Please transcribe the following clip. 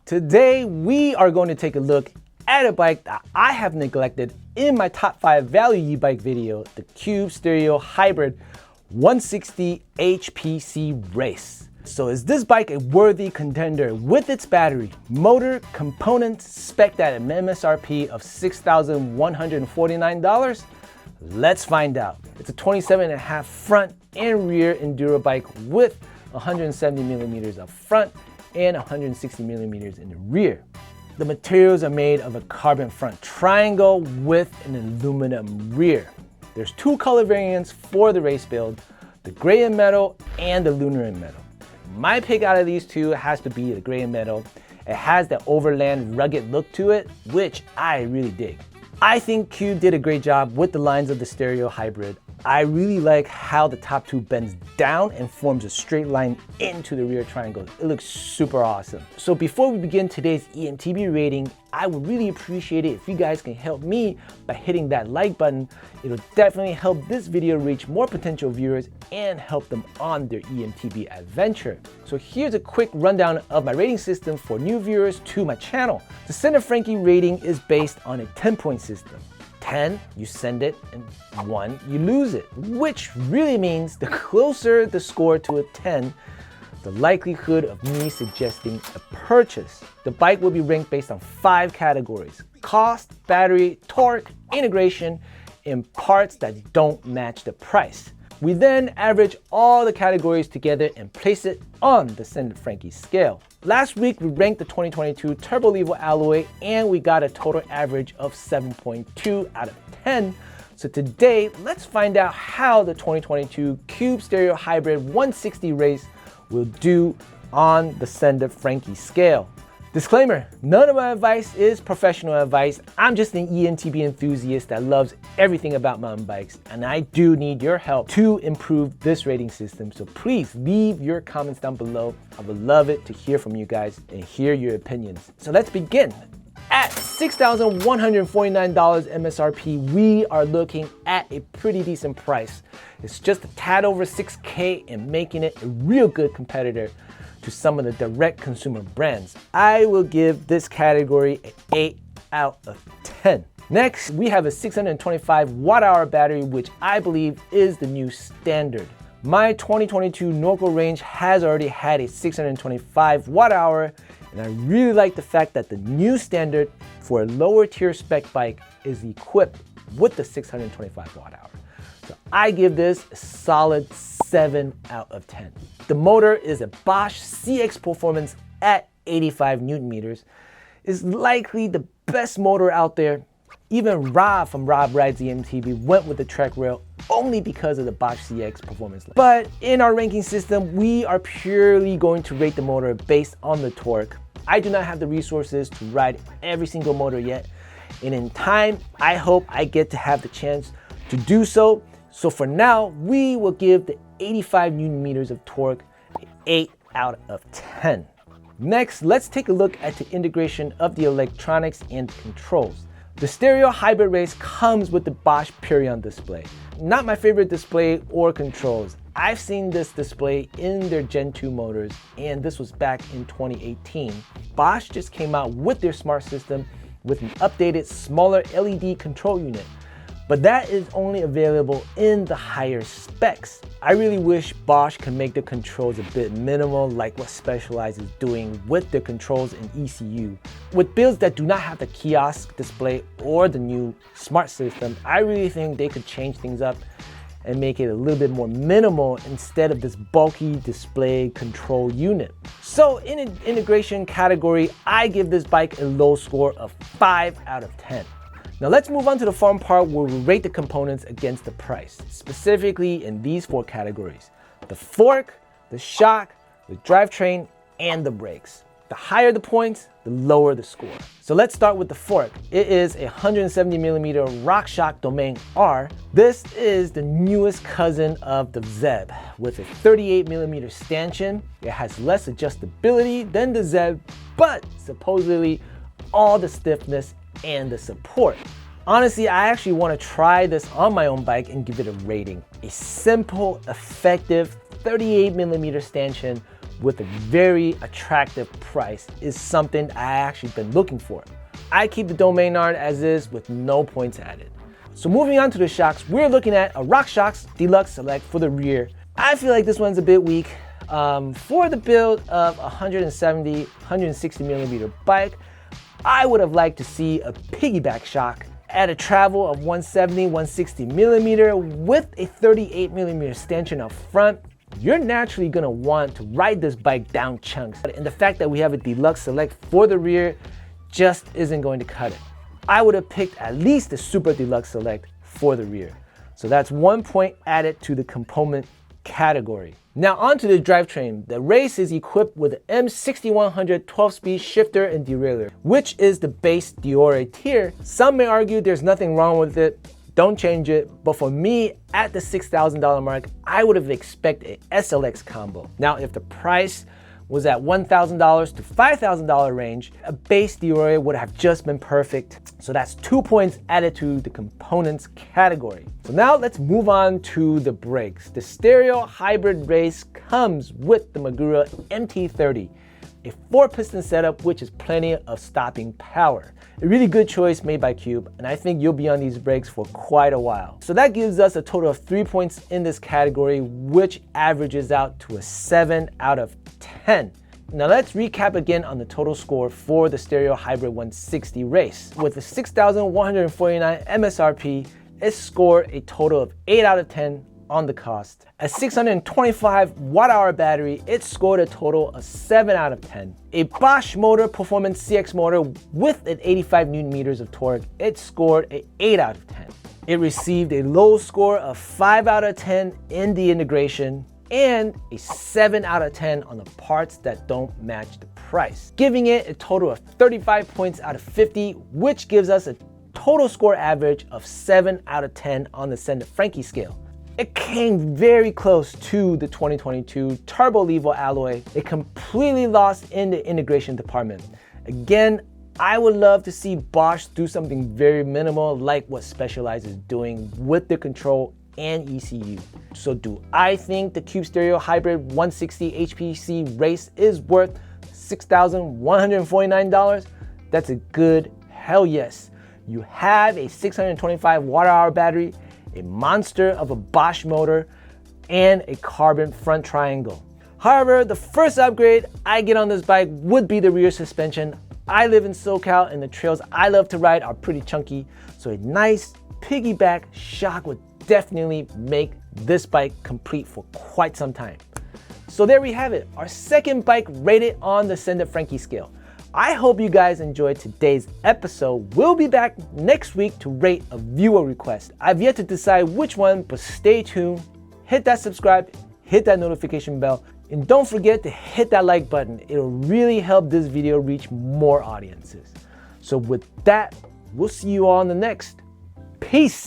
Today, we are going to take a look at a bike that I have neglected in my top 5 value e-bike video, the Cube Stereo Hybrid 160 HPC Race. So is this bike a worthy contender with its battery, motor, components, spec'd at an MSRP of $6,149? Let's find out. It's a 27.5 front and rear enduro bike with 170 millimeters up front and 160 millimeters in the rear. The materials are made of a carbon front triangle with an aluminum rear. There's 2 color variants for the race build, the gray and metal and the lunar and metal. My pick out of these two has to be the gray and metal. It has that overland rugged look to it, which I really dig. I think Cube did a great job with the lines of the Stereo Hybrid. I really like how the top 2 bends down and forms a straight line into the rear triangle. It looks super awesome. So before we begin today's eMTB rating, I would really appreciate it if you guys can help me by hitting that like button. It'll definitely help this video reach more potential viewers and help them on their eMTB adventure. So here's a quick rundown of my rating system for new viewers to my channel. The Send a Frankie rating is based on a 10-point system. 10, you send it, and 1, you lose it, which really means the closer the score to a 10, the likelihood of me suggesting a purchase. The bike will be ranked based on 5 categories: cost, battery, torque, integration, and parts that don't match the price. We then average all the categories together and place it on the Send a Frankie scale. Last week, we ranked the 2022 Turbo Levo alloy and we got a total average of 7.2 out of 10. So today, let's find out how the 2022 Cube Stereo Hybrid 160 Race will do on the Send a Frankie scale. Disclaimer, none of my advice is professional advice. I'm just an eMTB enthusiast that loves everything about mountain bikes, and I do need your help to improve this rating system. So please leave your comments down below. I would love it to hear from you guys and hear your opinions. So let's begin. At $6,149 MSRP, we are looking at a pretty decent price. It's just a tad over $6K and making it a real good competitor to some of the direct consumer brands. I will give this category an 8 out of 10. Next, we have a 625 watt-hour battery, which I believe is the new standard. My 2022 Norco range has already had a 625 watt-hour, and I really like the fact that the new standard for a lower tier spec bike is equipped with the 625 watt-hour. So I give this a solid 7 out of 10. The motor is a Bosch CX Performance at 85 Newton meters. It's likely the best motor out there. Even Rob from Rob Rides eMTB went with the Trek rail only because of the Bosch CX Performance. But in our ranking system, we are purely going to rate the motor based on the torque. I do not have the resources to ride every single motor yet, and in time, I hope I get to have the chance to do so. So for now, we will give the 85 Newton meters of torque an 8 out of 10. Next, let's take a look at the integration of the electronics and controls. The Stereo Hybrid Race comes with the Bosch Purion display. Not my favorite display or controls. I've seen this display in their Gen 2 motors, and this was back in 2018. Bosch just came out with their smart system with an updated, smaller LED control unit. But that is only available in the higher specs. I really wish Bosch could make the controls a bit minimal, like what Specialized is doing with their controls in ECU. With builds that do not have the kiosk display or the new smart system, I really think they could change things up and make it a little bit more minimal instead of this bulky display control unit. So in an integration category, I give this bike a low score of 5 out of 10. Now let's move on to the fun part where we rate the components against the price, specifically in these 4 categories: the fork, the shock, the drivetrain, and the brakes. The higher the points, the lower the score. So let's start with the fork. It is a 170mm RockShox Domain R. This is the newest cousin of the Zeb with a 38mm stanchion. It has less adjustability than the Zeb, but supposedly all the stiffness and the support. Honestly, I actually want to try this on my own bike and give it a rating. A simple, effective 38mm stanchion with a very attractive price is something I actually been looking for. I keep the domain art as is with no points added. So moving on to the shocks, we're looking at a RockShox Deluxe Select for the rear. I feel like this one's a bit weak. For the build of 160 millimeter bike, I would have liked to see a piggyback shock at a travel of 160 millimeter with a 38 millimeter stanchion up front. You're naturally gonna want to ride this bike down chunks. And the fact that we have a Deluxe Select for the rear just isn't going to cut it. I would have picked at least a Super Deluxe Select for the rear. So that's 1 point added to the component category. Now onto the drivetrain. The Race is equipped with an M6100 12-speed shifter and derailleur, which is the base Diore tier. Some may argue there's nothing wrong with it, don't change it, but for me, at the $6,000 mark, I would have expected a SLX combo. Now if the price was at $1,000 to $5,000 range, a base Diore would have just been perfect. So that's 2 points added to the components category. So now let's move on to the brakes. The Stereo Hybrid Race comes with the Magura MT30, a 4-piston setup which is plenty of stopping power. A really good choice made by Cube, and I think you'll be on these brakes for quite a while. So that gives us a total of 3 points in this category, which averages out to a 7 out of 10. Now let's recap again on the total score for the Stereo Hybrid 160 Race. With a 6,149 MSRP, it scored a total of 8 out of 10 on the cost. A 625 watt-hour battery, it scored a total of 7 out of 10. A Bosch motor, Performance CX motor with an 85 Newton meters of torque, it scored an 8 out of 10. It received a low score of 5 out of 10 in the integration and a 7 out of 10 on the parts that don't match the price, giving it a total of 35 points out of 50, which gives us a total score average of 7 out of 10 on the Send Frankie scale. It came very close to the 2022 Turbo Levo alloy. It completely lost in the integration department. Again, I would love to see Bosch do something very minimal like what Specialized is doing with the control and ECU. So do I think the Cube Stereo Hybrid 160 HPC Race is worth $6,149? That's a good hell yes. You have a 625 watt-hour battery, a monster of a Bosch motor, and a carbon front triangle. However, the first upgrade I get on this bike would be the rear suspension. I live in SoCal and the trails I love to ride are pretty chunky, so a nice piggyback shock would definitely make this bike complete for quite some time. So there we have it, our second bike rated on the Send Frankie scale. I hope you guys enjoyed today's episode. We'll be back next week to rate a viewer request. I've yet to decide which one, but stay tuned. Hit that subscribe, hit that notification bell, and don't forget to hit that like button. It'll really help this video reach more audiences. So with that, we'll see you all in the next. Peace.